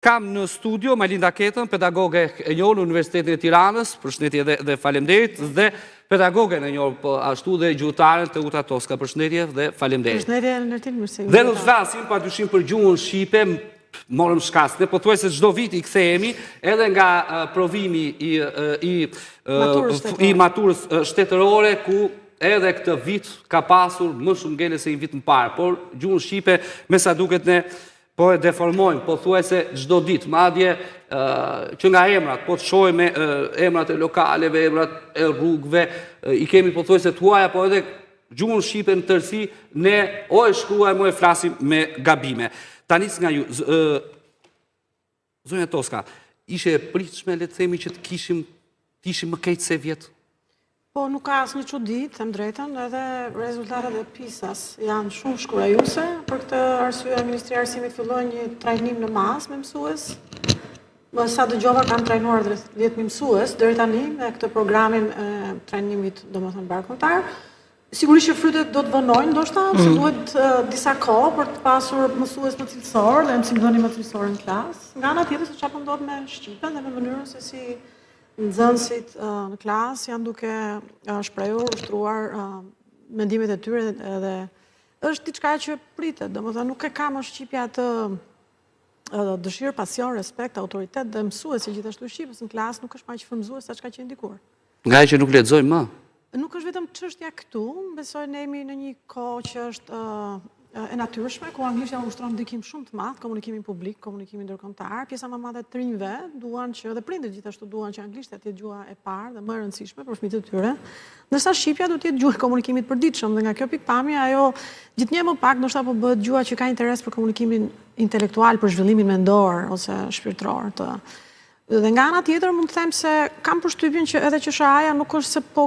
Kam në studio Malinda Ketën, pedagoge e njohur në Universitetin e Tiranës, përshëndetje dhe faleminderit, dhe pedagoge e njohur ashtu dhe gjuhëtare të Uta Toska, përshëndetje dhe faleminderit. Përshëndetje Ertin, mirëse. Dhe do të flasim padyshim për gjuhën shqipe, morëm shkastë, po thuaj se çdo vit i kthehemi edhe nga provimi i maturës shtetërore ku edhe këtë vit ka pasur më shumë ngele se një vit më parë, por gjuhën shqipe me sa duket ne po e deformojmë, po thuaj se gjdo ditë, madje që nga emrat, po të shojme emrat e lokaleve, emrat e rrugve, i kemi po thuaj se të huaja, po edhe gjuhën shqipe në tërsi, ne o e shkruajmë, o e flasim me gabime. Tanis nga ju, zonja Toska, ishe e pritshme, le të themi që të kishim më kejtë se vjetë? Po, nuk ka asë një çudit, them drejtën, edhe rezultatet e PISA-s janë shumë shkurajuese. Për këtë arsye, Ministria e Arsimit filloi një trajnim në masë me mësues. Sa dëgjova kanë trajnuar 10.000 mësues deri tani me këtë programin e trajnimit, domethënë barakontar. Sigurisht që frytet do të vënojnë, ndoshta, se duhet disa kohë për të pasur mësues më cilësor dhe mësimdhënie më cilësore në klasë. Nga ana tjetër, se çfarë ndodh me shqipen dhe me mënyrën se si nxënësit në klasë janë duke shprehur, ushtruar mendimet e tyre dhe është diçka që pritet, domethënë nuk e ka më shqipja atë dëshirë, pasion, respekt, autoritet dhe mësuesi gjithashtu shqipës në klasë nuk është më aq frymëzues sa çka që ndikuar. Nga që nuk lexojmë më. Nuk është vetëm çështja këtu, besoj ne jemi në një kohë që është e natyrshme, ku anglishtja ushtron ndikim shumë të madh, komunikimin publik, komunikimin ndërkombëtar. Pjesa më e madhe të rinjve duan që dhe prindërit gjithashtu duan që anglishtja të jetë gjuha e parë dhe më e rëndësishme për fëmijët e tyre, ndërsa shqipja duhet të jetë gjuha e komunikimit të përditshëm dhe nga kjo pikpamje ajo gjithnjë më pak ndoshta po bëhet gjuha që ka interes për komunikimin intelektual, për zhvillimin mendor ose shpirtëror të. Dhe nga ana tjetër mund të them se kam përshtypjen që edhe QSHA-ja nuk është se po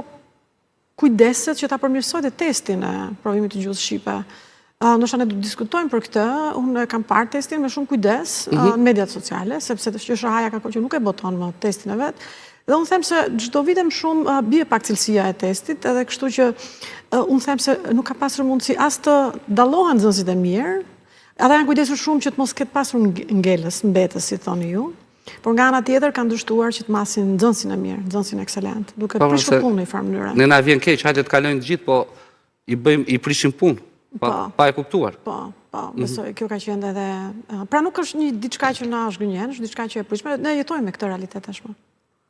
kujdeset që ta përmirësojë testin e provimit të gjuhës shqipe. Ndoshta ne do të diskutojmë për këtë, unë kam parë testin me shumë kujdes në mediat sociale, sepse QSHA-ja ka kohë që nuk e boton më testin e vet. Dhe unë them se çdo vit më shumë bie pak cilësia e testit, edhe kështu që unë them se nuk ka pasur mundësi as të dallohen nxënësit e mirë, ata janë kujdesur shumë që të mos ketë pasur ngelës, mbetës, si thoni ju. Por nga ana tjetër kanë dështuar që të masin nxënësin e mirë, nxënësin ekselent, duke prishur punën në një farë mënyre. Ne na vjen keq, hajde të kalojnë të gjithë, po i prishim punë. Pa e kuptuar. Po, besoj, kjo ka qenë edhe... Pra nuk është një diçka që na është gënjen, është diçka që e prishme, ne jetojmë me këtë realitet tashmë.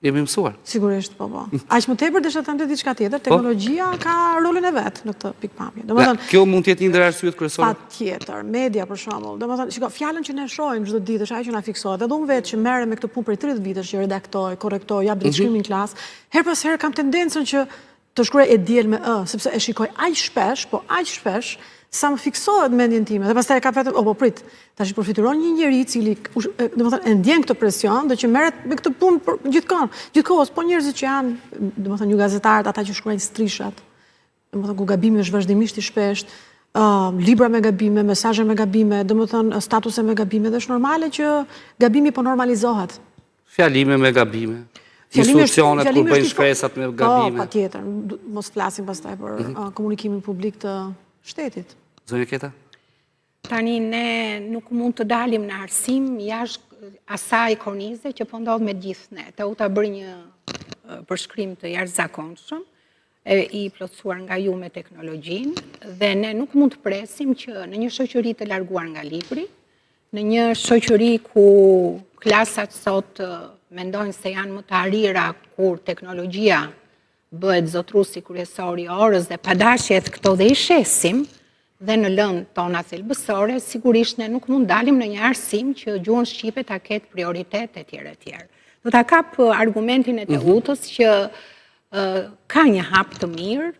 Jemi mësuar. Sigurisht, po. Aq më tepër desha të them diçka tjetër, teknologjia ka rolin e vet në këtë pikpamje. Domethënë, kjo mund të jetë një ndër arsyet kryesore. Patjetër, media për shembull. Domethënë, shiko, fjalën që ne shohim çdo ditë është ajo që na fiksohet. Edhe unë vetë që merrem me këtë punë për 30 vitesh që redaktoj, korrektoj, jap drejtshkrimin në klasë, her pas here kam tendencën që të shkruaj e diel me ë, sepse e shikoj aq shpesh, sa më fiksohet mendjen time. Dhe pastaj ka vetëm, po prit, tash i përfituron një njeri i cili, domethënë, e ndjen këtë presion dhe që merret me këtë punë gjithkohës, po njerëzit që janë, domethënë, ju gazetarët, ata që shkruajnë strishat, domethënë ku gabimi është vazhdimisht i shpeshtë, libra me gabime, mesazhe me gabime, domethënë statuse me gabime, dhe është normale që gabimi po normalizohet. Fjalime me gabime. Institucionet kur bëjnë shkresat me gabime. Po, patjetër, mos flasim pastaj për komunikimin publik të shtetit. Zonja Keta? Tani ne nuk mund të dalim në arsim jashtë asaj kornize që po ndodh me gjithë ne. Te u ta bëri një përshkrim të jashtëzakonshëm i plotësuar nga ju me teknologjinë dhe ne nuk mund të presim që në një shoqëri të larguar nga libri, në një shoqëri ku klasat sot mendojnë se janë më të arira kur teknologjia bëhet zotrusi kryesor i orës dhe padashjet këto dhe i shesim dhe në lëndë tona thelbësore, sigurisht ne nuk mund dalim në një arsim që gjuhën shqipe ta ketë prioritet e tjerë. Do ta kap argumentin e Teutës që ka një hap të mirë,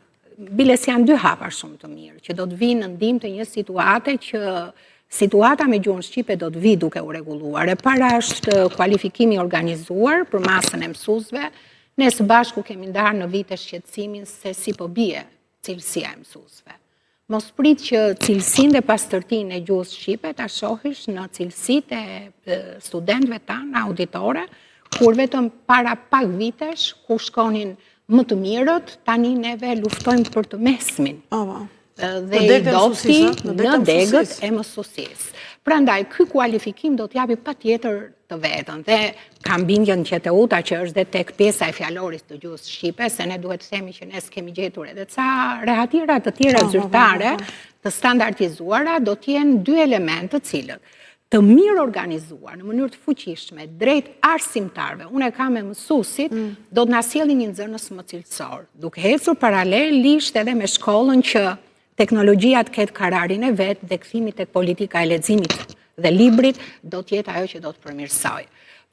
biles janë dy hapa shumë të mirë, që do të vinë në ndihmë të një situate që situata me gjuhën shqipe do të vi duke u rregulluar. E para është kualifikimi organizuar për masën e mësuesve. Ne së bashku kemi ndarë në vite shqetësimin se si po bie cilësia e mësuesve. Mos prit që cilësinë dhe pastërtinë e gjuhës shqipe ta shohësh në cilësitë e studentëve tanë auditore, kur vetëm para pak vitesh ku shkonin më të mirët, tani neve luftojmë për të mesmin. Dhe i dopti në degët e mësuesisë. Prandaj, ky kualifikim do t'japi patjetër të vetën. Dhe kam bindjen që Teuta që është dhe tek pjesa e fjalorit të gjuhës shqipe, se ne duhet të themi që ne s'kemi gjetur edhe ca rehatira të tjera zyrtare të standardizuara, do t'jenë dy elementë të cilët të mirë organizuar në mënyrë të fuqishme drejt arsimtarve. Unë e kam me mësuesit, do të na sjellin një nxënës më cilësor, duke ecur paralelisht edhe me shkollën që teknologjia të ketë kararin e vetë dhe kthimi tek politika e leximit dhe librit do të jetë ajo që do të përmirësoj.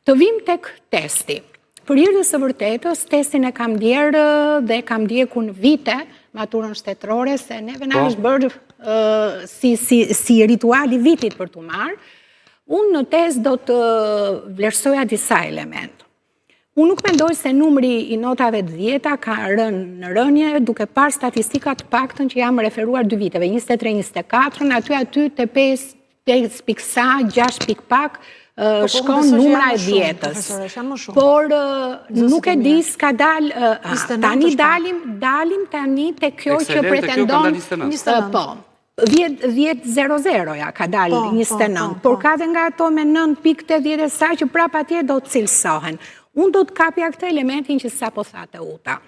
Të vim tek testi. Për hir së vërtetës, testin e kam ndjerë dhe kam ndjekur në vite maturën shtetërore, se neve na është bërë si rituali vitit për t'u marrë. Unë në test do të vlerësoja disa elementë. Unë nuk mendoj se numri i notave të 10 ka rënë në rënje duke parë statistikat të paktën që jam referuar 2 viteve, 23-24, aty të 5 piksa, 6 pik pak, shkon numra e 10-ës. Por nuk e di s'ka dalë, tani dalim tani të kjo që pretendon, po, 10-0-0 ja ka dalë 29, por ka dhe nga ato me 9.80 e saj që prapa atje do të cilësohen. Unë do të kapja këtë elementin që sa po thate Uta.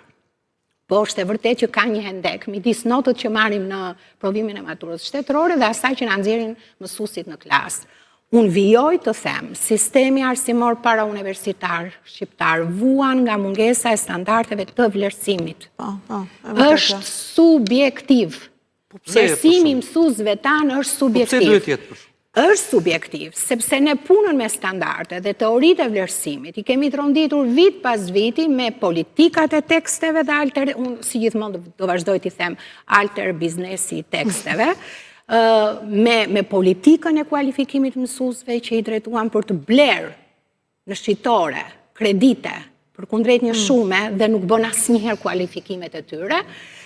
Po është e vërtet që ka një hendek midis notët që marrim në provimin e maturës shtetërore dhe asaj që na nxjerrin mësuesit në klasë. Unë vijoj të them, sistemi arsimor para universitar shqiptar vuan nga mungesa e standardeve të vlerësimit. Është subjektiv. Vlerësimi i mësuesve tanë është subjektiv. Pse duhet jetë për Është subjektiv, sepse ne punën me standarde dhe teoritë e vlerësimit i kemi tronditur vit pas viti me politikat e teksteve dhe unë si gjithmonë do vazhdoj t'i them alter biznesi i teksteve, me politikën e kualifikimit mësuesve që i drejtuan për të blerë në shqitore, kredite, përkundrejt një shume dhe nuk bën asnjëherë kualifikimet e tyre,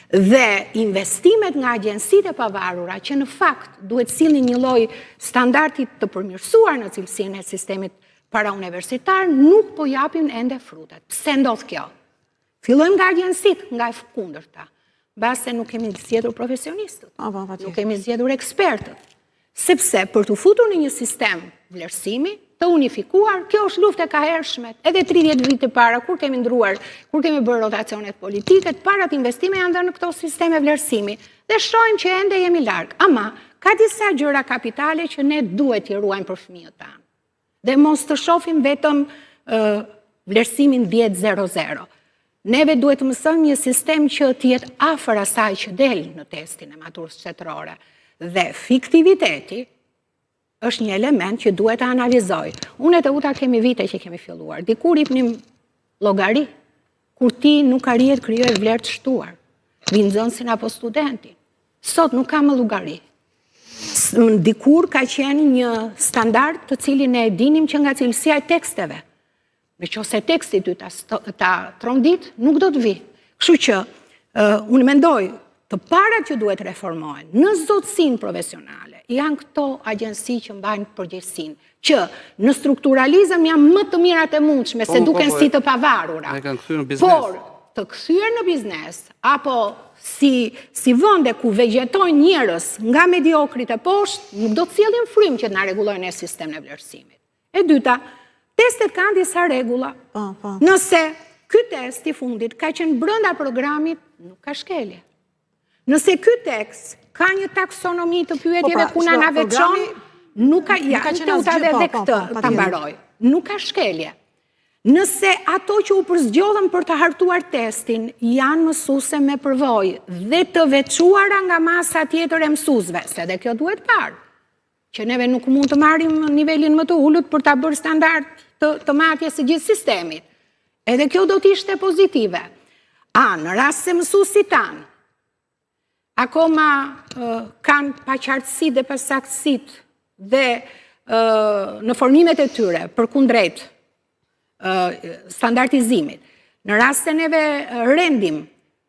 dhe investimet nga agjensitë e pavarura që në fakt duhet sillnin një lloj standardi të përmirësuar në cilësinë e sistemit parauniversitar, nuk po japin ende frutat. Pse ndodh kjo? Fillojmë nga agjensitë, nga e kundërta. Mbase nuk kemi zgjedhur profesionistët, nuk kemi zgjedhur ekspertët. Sepse për të futur në një sistem vlerësimi të unifikuar, kjo është luftë e kahershme. Edhe 30 vite para, kur kemi ndruar, kur kemi bërë rotacionet politike, parat investime janë dhënë në këto sisteme vlerësimi. Dhe shohim që ende jemi larg. Ama ka disa gjëra kapitale që ne duhet t'i ruajmë për fëmijët tanë. Dhe mos të shohim vetëm vlerësimin 10-0-0. Neve duhet të mësojmë një sistem që të jetë afër asaj që del në testin e maturës shtetërore. Dhe fiktiviteti është një element që duhet të analizoj. Unë e Teuta kemi vite që kemi filluar. Dikur jepnim llogari, kur ti nuk arrihet krijoj vlerë të shtuar, nxënësin apo studentin. Sot nuk ka më llogari. Dikur ka qenë një standard të cilin ne e dinim që nga cilësia e teksteve. Meqenëse teksti ty ta trondit, nuk do të vi. Kështu që unë mendoj të parat që duhet reformohen në zotësinë profesionale janë këto agjensi që mbajnë përgjegjësinë, që në strukturalizëm janë më të mirat e mundshme se duken si të pavarura. Por të kthyer në biznes apo si vende ku vegjetojnë njerëz nga mediokrit e poshtë, nuk do të sjellin frymë që na rregullojnë ne sistemin e vlerësimit. E dyta, testet kanë disa rregulla. Nëse ky test i fundit ka qenë brenda programit, nuk ka shkelje. Nëse ky tekst ka një taksonomi të pyetjeve ku na veçon, nuk ka dhe këtë ta mbaroj. Nuk ka shkelje. Nëse ato që u përzgjedhën për të hartuar testin janë mësuese me përvojë dhe të veçuara nga masa tjetër e mësuesve, se edhe kjo duhet parë, që neve nuk mund të marrim nivelin më të ulët për ta bërë standard të matjes së gjithë sistemit. Edhe kjo do të ishte pozitive. Në rast se mësuesit tanë akoma kanë paqartësi dhe pasaktësit dhe në formimet e tyre përkundrejt standardizimit. Në rast se neve rendim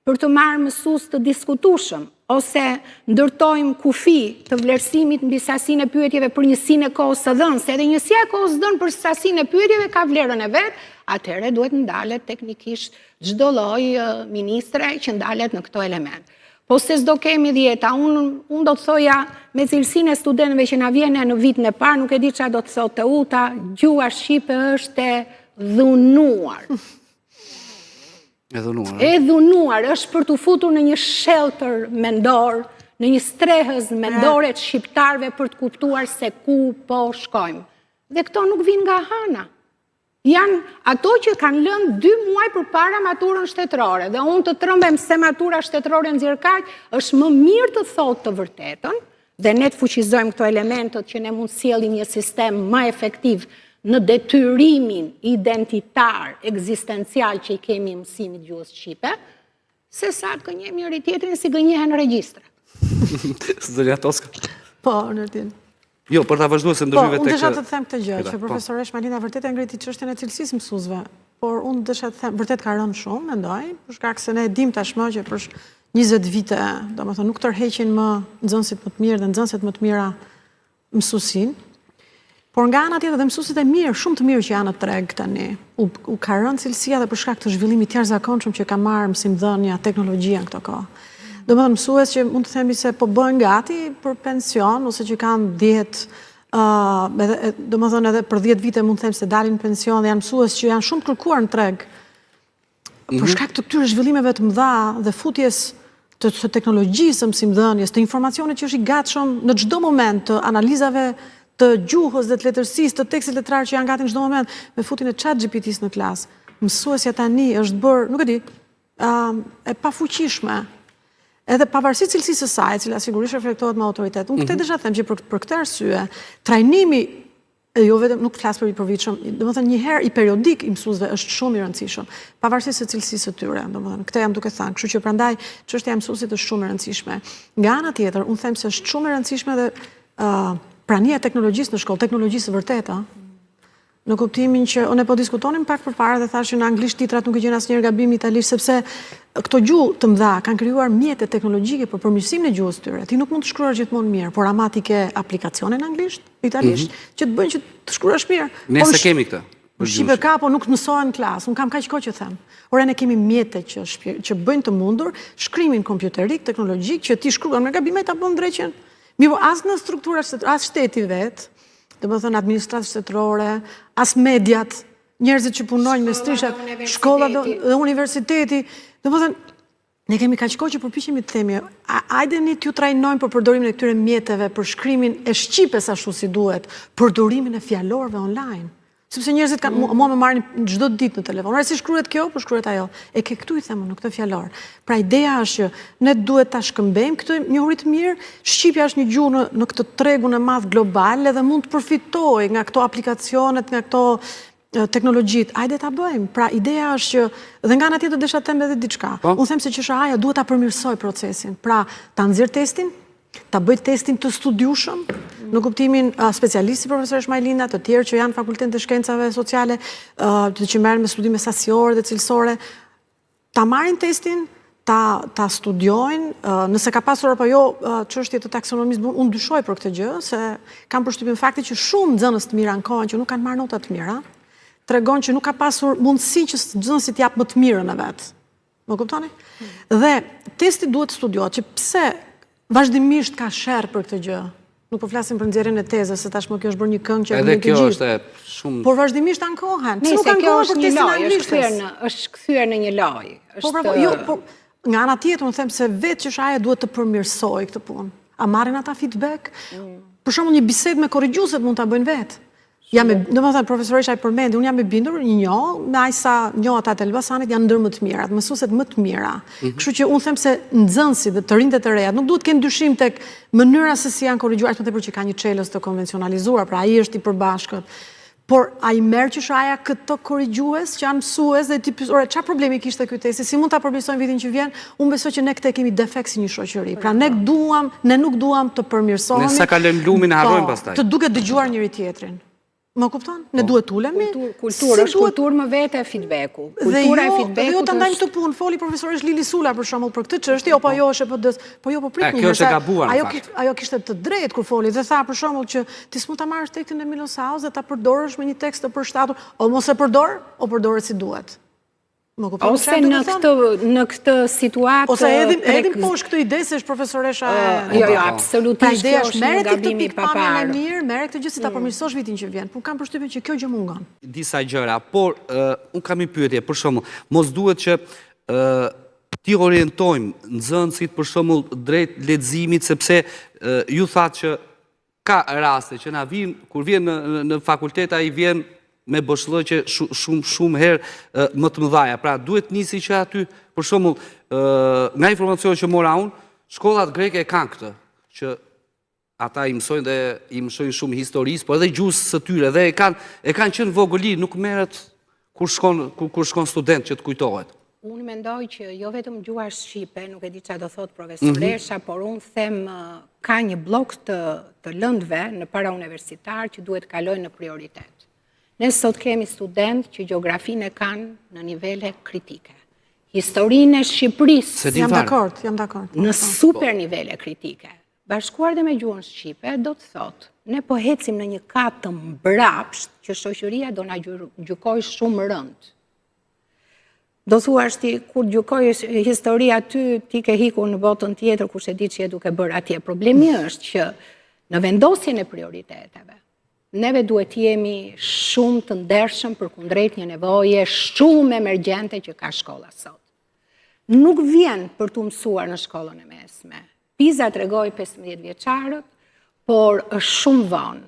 për të marrë mësues të diskutueshëm ose ndërtojmë kufi të vlerësimit mbi sasinë e pyetjeve për njësinë e kohës së dhënë, se edhe njësia e kohës dhënë për sasinë e pyetjeve ka vlerën e vet, atëherë duhet ndalet teknikisht çdo lloj ministre që ndalet në këto element. Po se s'do kemi 10, unë do të thoja me cilësinë e studentëve që na vjene në vitin e parë, nuk e di çfarë do të thotë Uta, gjua shqipe është e dhunuar. E dhunuar. E dhunuar, është për të futur në një shelter mendor, në një strehës mendore të shqiptarve për të kuptuar se ku po shkojmë. Dhe këto nuk vinë nga hana. Janë ato që kanë lënë 2 muaj për para maturën shtetërore. Dhe unë të trëmbem se matura shtetërore në Zirkaq është më mirë të thotë të vërtetën, dhe ne të fuqizojmë këto elementet që ne mund sjellim një sistem më efektiv në detyrimin identitar, ekzistencial që i kemi mësimit gjuhës shqipe, se sa të gënjemi njëri tjetrin si gënjehen regjistra. Zëria Toska. Po, Nërtin. Jo, për ta vazhduar se ndërhyve tek. Unë desha të them këtë gjë, që profesoresh Malina vërtet e ngriti çështjen e cilësisë mësuesve, por unë desha të them, vërtet ka rënë shumë, mendoj, për shkak se ne e dim tashmë që për 20 vite, domethënë nuk tërheqin më nxënësit më të mirë dhe nxënësit më të mira mësuesin. Por nga ana tjetër dhe mësuesit e mirë, shumë të mirë që janë në treg tani, u ka rënë cilësia dhe për shkak të zhvillimit të jashtëzakonshëm që ka marrë mësimdhënia, teknologjia në këto kohë. Domethënë mësues që mund të themi se po bëhen gati për pension ose që kanë 10 domethënë edhe për 10 vite mund të them se dalin në pension dhe janë mësues që janë shumë të kërkuar në treg. Për shkak të këtyre zhvillimeve të mëdha dhe futjes të teknologjisë, mësimdhënies, të informacionit që është i gatshëm në çdo moment, të analizave të gjuhës dhe të letërsisë, të tekstit letrar që janë gati në çdo moment, me futjen e ChatGPT-s në klasë, mësuesja tani është bërë, nuk e di, e pafuqishme. Edhe pavarësisht cilësisë së saj, e cila sigurisht reflektohet me autoritet. Unë këtë desha them që për këtë arsye, trajnimi, jo vetëm nuk flas për i përvitshëm, domethënë një herë i periodik i mësuesve është shumë i rëndësishëm, pavarësisht se cilësisë së tyre, domethënë këtë jam duke thënë. Kështu që prandaj çështja e mësuesit është shumë e rëndësishme. Nga ana tjetër, unë them se është shumë e rëndësishme dhe prania e teknologjisë në shkollë, teknologjisë së vërtetë, në kuptimin që ne po diskutonim pak përpara dhe thashë në anglisht titrat nuk e gjen asnjëherë gabim italisht sepse këto gjuhë të mëdha kanë krijuar mjete teknologjike për përmirësimin e gjuhës tyre. Ti nuk mund të shkruash gjithmonë mirë, por ama ti ke aplikacione në anglisht, italisht, që të bëjnë që të shkruash mirë. Ne se kemi këtë. Shqipe ka, po nuk mësohen në klasë. Unë kam kaq kohë që them. Ora ne kemi mjete që bëjnë të mundur shkrimin kompjuterik, teknologjik, që ti shkruan me gabimet apo ndreqen. Mirë, as në struktura, as shteti vet, domethënë administratë shtetërore, as mediat, njerëzit që punojnë me strishat, shkollat dhe universiteti. Domethënë, ne kemi kaq kohë që përpiqemi të themi, hajdeni t'ju trajnojmë për përdorimin e këtyre mjeteve, për shkrimin e shqipes ashtu si duhet, përdorimin e fjalorëve online. Sepse njerëzit kanë mua më marrin çdo ditë në telefon. Ora si shkruhet kjo, po shkruhet ajo. E ke këtu i them në këtë fjalor. Pra ideja është që ne duhet ta shkëmbejmë këtë njohuri të mirë. Shqipja është një gjuhë në këtë tregun e madh global dhe mund të përfitojë nga këto aplikacionet, nga këto teknologjitë. Hajde ta bëjmë. Pra ideja është që dhe nga ana tjetër desha të them edhe diçka. Unë them se QSHA-ja duhet ta përmirësoj procesin. Pra ta nxjerr testin, ta bëj testin të studiushëm, në kuptimin specialisti profesoresh Majlina, të tjerë që janë fakultet të shkencave sociale, të që merren me studime sasiore dhe cilësore, ta marrin testin, ta studiojnë, nëse ka pasur apo jo çështje të taksonomisë, unë dyshoj për këtë gjë, se kam përshtypjen fakti që shumë nxënës të mira ankohen që nuk kanë marrë nota të mira, tregon që nuk ka pasur mundësi që nxënësi të japë më të mirën e vet. Më kuptoni? Dhe testi duhet studiohet, që pse vazhdimisht ka sherr për këtë gjë. Nuk po flasim për nxjerrjen e tezës, se tashmë kjo është bërë një këngë që edhe kjo është shumë. Por vazhdimisht ankohen. Nëse kjo është një lojë, është kthyer në një lojë. Po, nga ana tjetër unë them se vetë QSHA-ja duhet të përmirësojë këtë punë. A marrin ata feedback? Për shembull një bisedë me korrigjueset mund ta bëjnë vetë. Domethënë profesoresha i përmendi, unë jam e bindur, me aq sa njoh ata të Elbasanit janë ndër më të mirat, mësueset më të mira. Kështu që unë them se nxënësit dhe të rinjtë të reja nuk duhet të kenë dyshim tek mënyra se si janë korrigjuar, më tepër që ka një çelës të konvencionalizuar, pra ai është i përbashkët. Por a i merr QSHA-ja këto korrigjues që janë mësues dhe ti pyet, "Ore, çfarë problemi kishte ky testi? Si mund ta përmirësojmë vitin që vjen?" Unë besoj që ne këtë kemi defekt si një shoqëri. Pra ne nuk duam të përmirësohemi. Ne sa ka lënë lumin e harrojmë pastaj. Të duket dëgjuar njëri tjetrin. Më kupton? Ne duhet ulemi. Kulturë është kulturë më vete e feedbacku. Kultura e feedbackut. Dhe jo ta ndajmë këtë punë. Foli profesoresh Lili Sula për shembull për këtë çështje, apo ajo është e PD-s. Po jo, po prit një. Kjo është e gabuar. Ajo kishte të drejtë kur foli dhe tha për shembull që ti s'mund ta marrësh tekstin e Milos House dhe ta përdorësh me një tekst të përshtatur, o mos e përdor, o përdoret si duhet. Më kupton Ose në këtë situatë... Ose edhim poshtë këtë ide se është profesoresha e... Jo, absolutisht kjo është një gabim i paparë. Merë këtë gjë si ta përmirësosh vitin që vjen, por kam përshtypjen që kjo gjë mungon. Disa gjëra, por unë kam një pyetje, për shembull, mos duhet që ti orientojmë nxënësit për shembull drejt leximit, sepse ju thatë që ka raste që na vijnë, kur vjen në fakultet ai vjen me boshllëqe shumë herë më të mëdhaja. Pra duhet nisi që aty, për shembull, nga informacioni që mora unë, shkollat greke kanë këtë, që ata i mësojnë shumë historisë, por edhe gjuhës së tyre, dhe e kanë qenë vogëli, nuk merret kur shkon student që të kujtohet. Unë mendoj që jo vetëm gjuha shqipe, nuk e di çfarë do thotë profesoresha, por unë them ka një blok të lëndëve në para universitar që duhet kalojnë në prioritet. Ne sot kemi student që gjeografinë e kanë në nivele kritike. Historinë e Shqipërisë Jam dakord. Në super nivele kritike. Bashkuar dhe me gjuhën shqipe, do të thotë, ne po hecim në një kat të mbrapsht që shoqëria do na gjykojë shumë rënd. Do thuash ti, kur gjykoj historia ty, ti ke hikur në botën tjetër, kush e di që je duke bërë atje. Problemi është që në vendosjen e prioriteteve, neve duhet jemi shumë të ndershëm përkundrejt një nevoje shumë emergjente që ka shkolla sot. Nuk vjen për të mësuar në shkollën e mesme. PISA tregoi 15 vjeçarët, por është shumë vonë.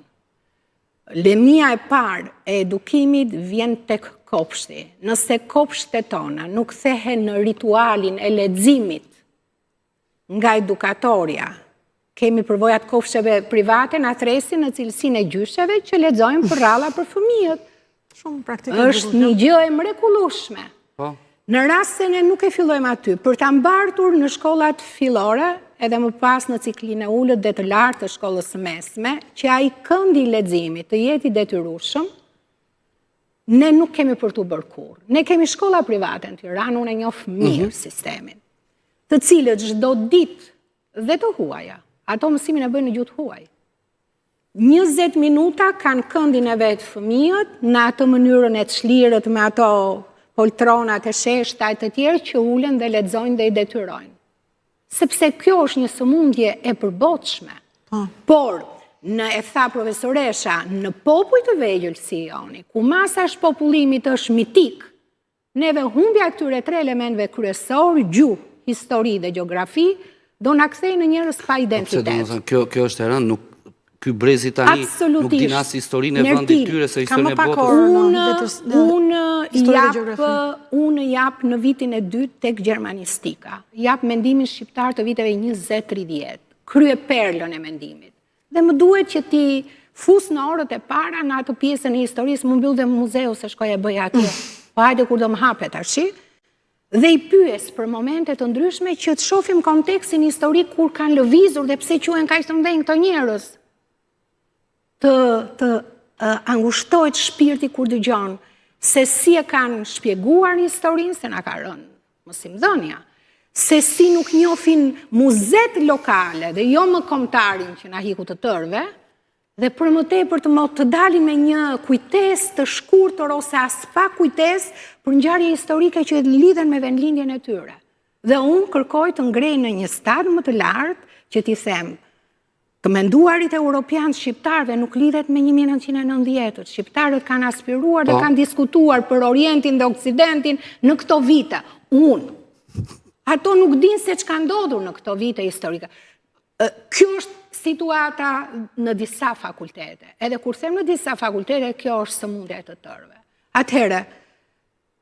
Lemia e parë e edukimit vjen tek kopshti. Nëse kopshtet tona nuk thehen në ritualin e leximit nga edukatorja, kemi përvojat kopshteve private në atresin në cilësinë e gjysheve që lexojnë për ralla për fëmijët. Shumë praktike. Është një gjë e mrekullueshme. Në rast se ne nuk e fillojmë aty, për ta mbartur në shkollat fillore, edhe më pas në ciklin e ullët dhe të lartë të shkollës së mesme, që ai këndi i leximit të jetë i detyrueshëm, ne nuk kemi për tu bërë kurrë. Ne kemi shkolla private në Tiranë, unë e njoh mirë sistemin, të cilët çdo ditë dhe të huaja, ato mësimin e bëjnë në gjuhë huaj. 20 minuta kanë këndin e vetë fëmijët, në atë mënyrën e të shlirët me ato poltronat e sheshta e të tjerë që ulen dhe lexojnë dhe i detyrojnë. Sepse kjo është një sëmundje e përbotshme. Por, e tha profesoresha, në popull të vegjël si joni, ku masa shpopullimit është mitik, neve humbja këtyre 3 elementve kryesor, gjuhë, histori dhe gjeografi, do na kthej në njerëz pa identitet. Kjo është e rëndë, ky brezi tani nuk din as historinë e vendit tyre se historinë e botës. Unë jap në vitin e 2 tek gjermanistika. Jap mendimin shqiptar të viteve 20-30. Krye perlën e mendimit. Dhe më duhet që ti fus në orët e para në atë pjesën e historisë, më mbyll dhe muzeu se shkoj e bëj atje. Po hajde kur do më hapet tash. Dhe i pyes për momente të ndryshme që të shohim kontekstin historik kur kanë lëvizur dhe pse quhen kaq të mëdhenj këto njerëz. Të angushtohet shpirti kur dëgjon se si e kanë shpjeguar historinë, se na ka rënë mosimdhënia, se si nuk njohin muzet lokale dhe jo më kombëtarin që na hiku të tërve, dhe për më tepër të dalin me një kujtesë të shkurtër ose as pak kujtesë për ngjarje historike që lidhen me vendlindjen e tyre. Dhe unë kërkoj të ngrej në një stad më të lartë që t'i them, të menduarit europianë shqiptarëve nuk lidhet me 1990-ët. Shqiptarët kanë aspiruar dhe kanë diskutuar për Orientin dhe Oksidentin në këto vite. Ato nuk din se ç'ka ndodhur në këto vite historike. Kjo është situata në disa fakultete. Edhe kur them në disa fakultete, kjo është sëmundja e të tërëve. Atëherë,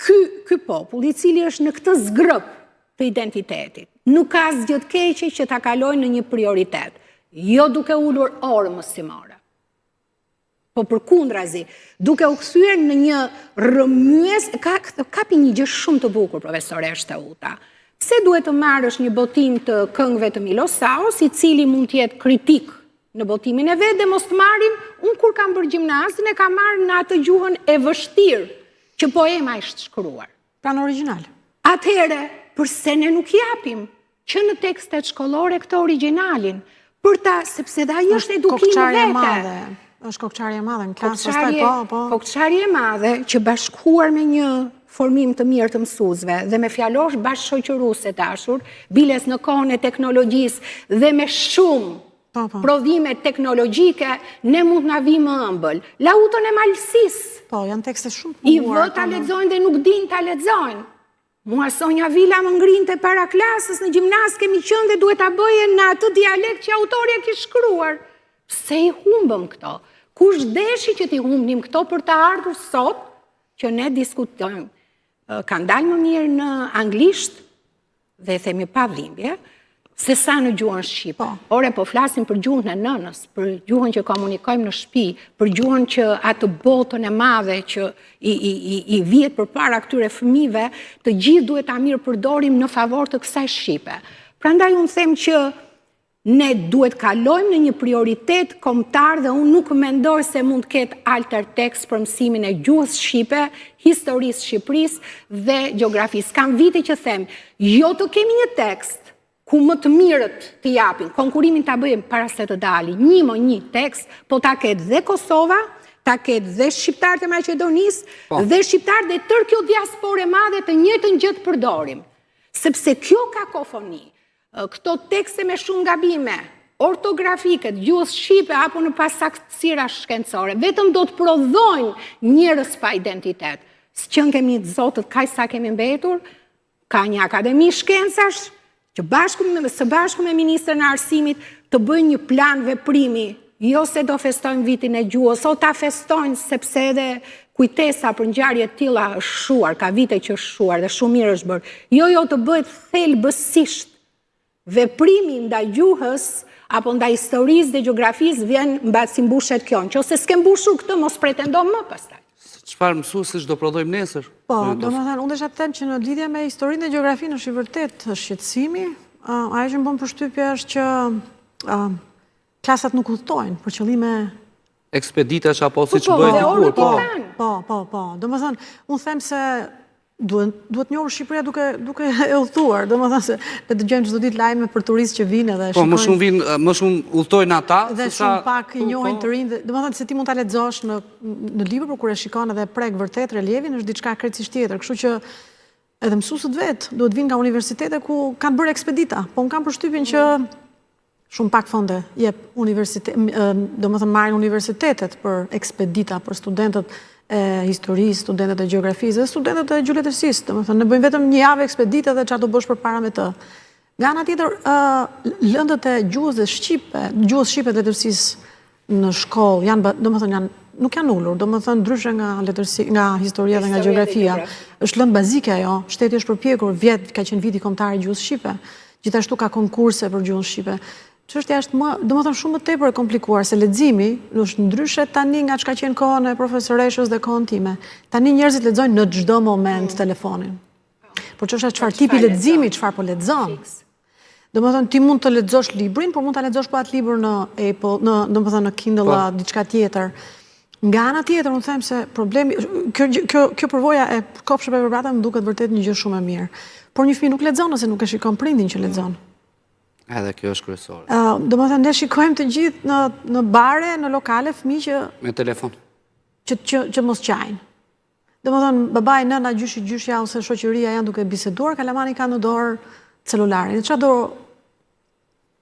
ky popull i cili është në këtë zgrëp të identitetit, nuk ka asgjë të keqe që ta kalojë në një prioritet. Jo duke ulur orë mësimore, po përkundrazi, duke u kthyer në një rrëmyes, kapi një gjë shumë të bukur profesoresh Teuta. Pse duhet të marrësh një botim të këngëve të Milosaos, i cili mund të jetë kritik në botimin e vet, dhe mos të marrim, unë kur kam bërë gjimnazin e kam marrë në atë gjuhën e vështirë që poema ishte shkruar. Pra në origjinal. Atëherë, përse ne nuk japim që në tekstet shkollore këtë origjinalin? Sepse dhe ajo është edukimi vete. është kokçarje madhe në klasë. Kokçarje madhe që bashkuar me një formim të mirë të mësuesve dhe me fjalosh bashkëshoqëruese dashur, biles në kohën e teknologjisë dhe me shumë prodhime teknologjike, ne mund na vijmë më ëmbël. Lautën e malësisë. Po, janë tekste shumë I vë ta lexojnë dhe nuk din ta lexojnë. Mua Sonja Vila më ngrinte para klasës në gjimnaz, kemi qenë dhe duhet ta bëje në atë dialekt që autori e kishte shkruar. Pse i humbëm këto? Kush deshi që t'i humbnim këto për të ardhur sot që ne diskutojmë? Ka dalë më mirë në anglisht dhe themi pa dhimbje, se sa në gjuhën shqipe. Ore, po flasim për gjuhën e nënës, për gjuhën që komunikojmë në shtëpi, për gjuhën që atë botën e madhe që i vjet përpara këtyre fëmijëve, të gjithë duhet ta mirë përdorim në favor të kësaj shqipe. Prandaj unë them që ne duhet kalojmë në një prioritet kombëtar dhe unë nuk mendoj se mund të ketë alter tekst për mësimin e gjuhës shqipe, historisë Shqipërisë dhe gjeografisë. Kam vite që them, jo të kemi një tekst ku më të mirët të japin, konkurimin ta bëjmë para se të dalë, një tekst, po ta ketë dhe Kosova, ta ketë dhe shqiptarët e Maqedonisë, dhe shqiptarët dhe tërë kjo diasporë e madhe të njëjtën gjë të përdorim. Sepse kjo kakofoni, këto tekste me shumë gabime, ortografike, gjuhës shqipe apo në pasaktësira shkencore, vetëm do të prodhojnë njerëz pa identitet. S'qën kemi zotët kaq sa kemi mbetur, ka një akademi shkencash që së bashku me Ministrën e Arsimit të bëjnë një plan veprimi, jo se do festojnë vitin e gjuhës, o ta festojnë sepse edhe kujtesa për ngjarje të tilla është shuar, ka vite që është shuar dhe shumë mirë është bërë. Jo të bëhet thelbësisht. Veprimi ndaj gjuhës apo ndaj historisë dhe gjeografisë vjen mbasi mbushet kjo. Nëse s'ke mbushur këtë, mos pretendo më pastaj. Çfarë mësuesish do prodhojmë nesër? Po, domethënë, unë desha të them që në lidhje me historinë dhe gjeografinë është i vërtet shqetësimi. Ajo që më bën përshtypje është që klasat nuk udhtojnë për qëllime ekspeditash apo siç bëhet dikur. Po. Domethënë, unë them se duhet njohur Shqipëria duke e udhëtuar, domethënë se ne dëgjojmë çdo ditë lajme për turistë që vinë dhe shikojnë. Po, më shumë udhtojnë ata dhe shumë pak i njohin të rinj, domethënë se ti mund ta lexosh në libër, por kur e shikon edhe prek vërtet reliefin është diçka krejtësisht tjetër. Kështu që edhe mësuesët vet duhet vinë nga universitete ku kanë bërë ekspedita. Po un kam përshtypjen që shumë pak fonde jep domethënë marrin universitetet për ekspedita për studentët e historisë, studentët e gjeografisë dhe studentët e gjuhëletërsisë. Domethënë ne bëjmë vetëm një javë ekspedite dhe çfarë do bësh përpara me të. Nga ana tjetër, lëndët e gjuhës shqipe dhe letërsisë në shkollë domethënë nuk janë ulur, domethënë ndryshe nga historia dhe nga gjeografia. Është lëndë bazike ajo, shteti është përpjekur, ka qenë viti kombëtar i gjuhës shqipe. Gjithashtu ka konkurse për gjuhën shqipe. Çështja është domethënë shumë më tepër e komplikuar se leximi është ndryshe tani nga çka qenë kohën e profesoreshës dhe kohën time. Tani njerëzit lexojnë në çdo moment telefonin. Por çështja çfarë tipi leximi, çfarë po lexon. Domethënë ti mund të lexosh librin, por mund ta lexosh po atë libër në Apple, domethënë në Kindle, diçka tjetër. Nga ana tjetër, unë them se problemi, kjo përvoja e kopshëve përbrata më duket vërtet një gjë shumë e mirë. Por një fëmijë nuk lexon nëse nuk e shikon prindin që lexon. Edhe kjo është kryesore. Domethënë ne shikojmë të gjithë në bare, në lokale fëmijë që me telefon. Që mos qajnë. Domethënë babai, nëna, gjyshja ose shoqëria janë duke biseduar, kalamani ka në dorë celularin.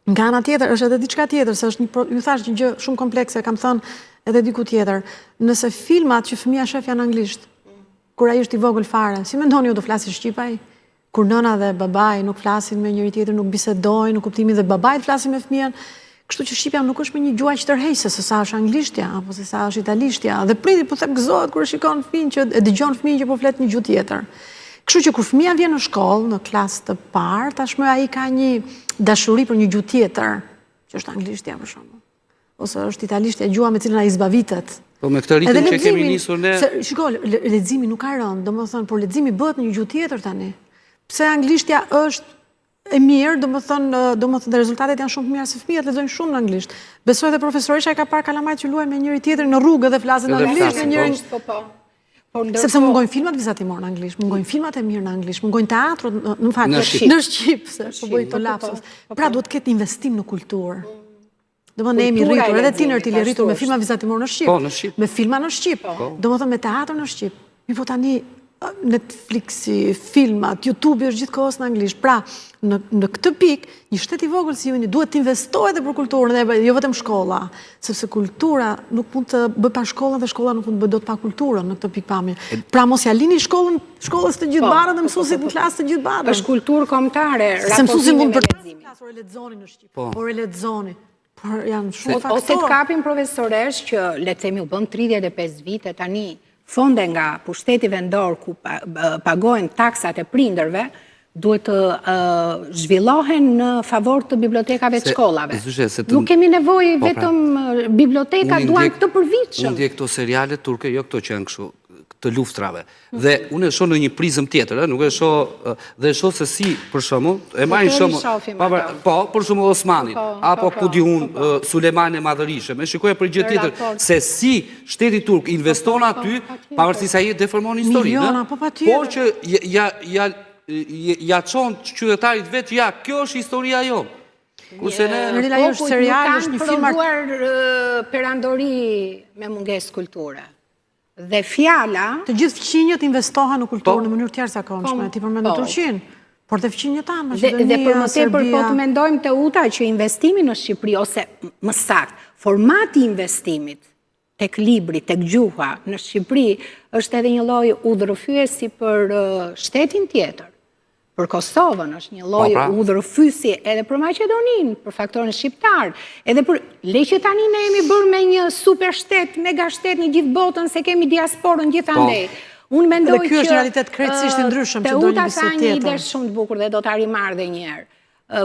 Nga ana tjetër është edhe diçka tjetër, se është ju thash një gjë shumë komplekse, kam thënë edhe diku tjetër. Nëse filmat që fëmia shef janë anglisht, kur ai është i vogël fare, si mendoni ju do flasë shqip ai? Kur nëna dhe babai nuk flasin me njëri tjetër, nuk bisedojnë, në kuptimin dhe babait flasin me fëmijën, kështu që shqipja nuk është më një gjuhë aq tërheqëse se sa është anglishtja apo se sa është italishtja. Dhe prindi po them gëzohet kur shikon fëmijën që e dëgjon fëmijën që po flet një gjuhë tjetër. Kështu që kur fëmia vjen në shkollë, në klasë të parë, tashmë ai ka një dashuri për një gjuhë tjetër, që është anglishtja për shembull. Ose është italishtja, gjuha me cilën ai zbavitet. Po me këtë ritëm që kemi nisur ne. Shikoj, leximi nuk ka rënë, domethënë, por leximi bëhet në një gjuhë tjetër tani. Pse anglishtja është e mirë, domethënë rezultatet janë shumë të mira se fëmijët lexojnë shumë në anglisht. Besoj dhe profesoresha e ka parë kalamajt që luajnë me njëri tjetrin në rrugë dhe flasin në anglisht me njërin. Sepse mungojnë filmat vizatimor në anglisht, mungojnë filmat e mirë në anglisht, mungojnë teatrot në shqip, se po bëj të lapsus. Pra duhet të ketë investim në kulturë. Domethënë ne jemi rritur, edhe ti ti je rritur me filma vizatimor në shqip. Po, në shqip. Me filma në shqip. Domethënë me teatr në shqip. Po tani Netflixi, filmat, YouTube është gjithkohës në anglisht. Pra, në këtë pikë, një shtet i vogël si Juni duhet të investojë edhe për kulturën, jo vetëm shkolla, sepse kultura nuk mund të bëj pa shkollën dhe shkolla nuk mund të bëj dot pa kulturën në këtë pikpamje. Pra mos ja lini shkollës të gjithë barën dhe mësuesit në klasë të gjithë barën. Është kulturë kombëtare, Se mësuesit mund me për leximin. klasë, e lexoni në Shqip, por e lexoni. Por janë shumë Ose të faktorë. kapin profesoresh që, le të themi, u bën 35 vite tani, fonde nga pushteti vendor ku pagohen taksat e prindërve, duhet të zhvillohen në favor të bibliotekave të shkollave. Nuk kemi nevojë vetëm biblioteka duan këtë përvitshëm. Unë ndjek këto seriale turke, jo këto që janë kështu të luftrave. Dhe unë e shoh në një prizëm tjetër, nuk e shoh dhe e shoh se si për shembull, e marrin shembull, po, për shembull Osmanin, apo ku di unë Sulejman e Madhërishem, e shikoja për gjë tjetër se si shteti turk investon aty, pavarësisht se ai deformon historinë. Miliona, po patjetër. Por që ja çon qytetarit vetë, ja, kjo është historia jonë. Kurse ne Rila jo është serial, është një film Nuk kanë prodhuar perandori me mungesë kulture. Dhe fjala... Të gjithë fëqinjët investohen në kulturë në mënyrë tjerë zakonshme, ti përmendë Turqinë, por të fëqinjët tanë, Maqedonia, Dhe për më tepër Serbia... po të mendojmë të uta që investimi në Shqipëri, ose më saktë, formati investimit tek libri, tek gjuha në Shqipëri, është edhe një lloj udhërrëfyesi për shtetin tjetër. Për Kosovën është një lloj udhërrëfyesi edhe për Maqedoninë, për faktorin shqiptar, edhe për leqë tani ne jemi bërë me një super shtet, mega shtet në gjithë botën se kemi diasporën gjithandej. Unë mendoj që ky është realitet krejtësisht i ndryshëm që do një bisedë një ide shumë të bukur dhe do ta rimarr edhe një herë.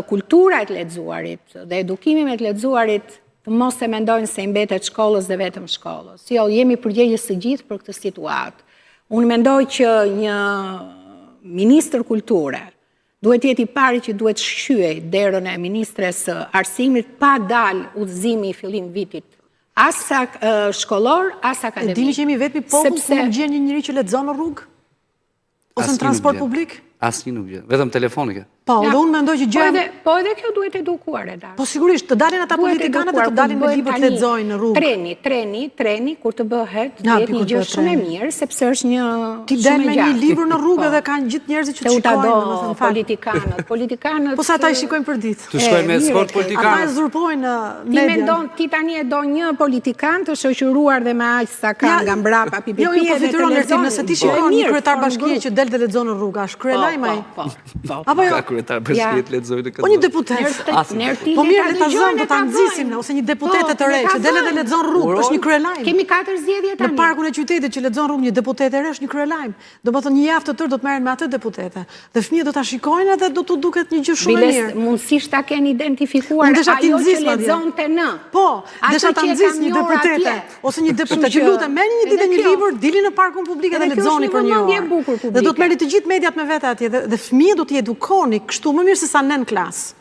Kultura e të lexuarit dhe edukimi me të lexuarit të mos e mendojnë se i mbetet shkollës dhe vetëm shkollës. Jo, jemi përgjegjës së gjithë për këtë situatë. Unë mendoj që një Ministër Kulture duhet jetë i pari që duhet shqyej derën e Ministres Arsimit pa dal udhëzimi i fillim vitit. As shkollor, as akademik. E dini që jemi vetëmi popull ku nuk gjen një njëri që lexon në rrugë? Ose në transport publik? Asnjë nuk gjen, vetëm telefonike. Po, dhe unë mendoj që gjë... Po edhe kjo duhet edukuar e darë. Po sigurisht, të dalin ata politikanët dhe të dalin me libër të lexojnë në rrugë. Treni, kur të bëhet, duhet një gjë shumë e mirë, sepse është një ti del me një libër në rrugë dhe kanë gjithë njerëzit që të shikojnë, politikanët. Po sa ata i shikojnë për ditë. Të shkojnë me eskort politikanët. Ata e zurpojnë Ti mendon, ti tani e do një politikan të shoqëruar dhe me aq sa ka nga mbrapa pipi jo, po fituron Ertin, nëse ti shikon një kryetar bashkie që del dhe lexon në rrugë, është kryelajm ai. Apo jo? Kryetar bashkie lexojnë këtë. Po një deputet. Po mirë, le ta zëm, do ta nxisim ne, ose një deputete të re që del dhe lexon rrugë, është një kryelajm. Kemi 4 zgjedhje tani. Në parkun e qytetit që lexon rrugë një deputete e re është një kryelajm. Domethënë një javë të tërë do të merren me atë deputete. Dhe fëmijët do ta shikojnë dhe do t'u duket një gjë shumë e mirë. Mundësisht ta kenë identifikuar ajo që lexonte në. Po, desha ta nxis një deputete ose një deputet që lutem merrni një ditë një libër, dili në parkun publik dhe lexoni për një orë. Dhe do të merrni të gjithë mediat me vete atje dhe fëmijët do t'i edukoni kështu më mirë se sa ne në klasë.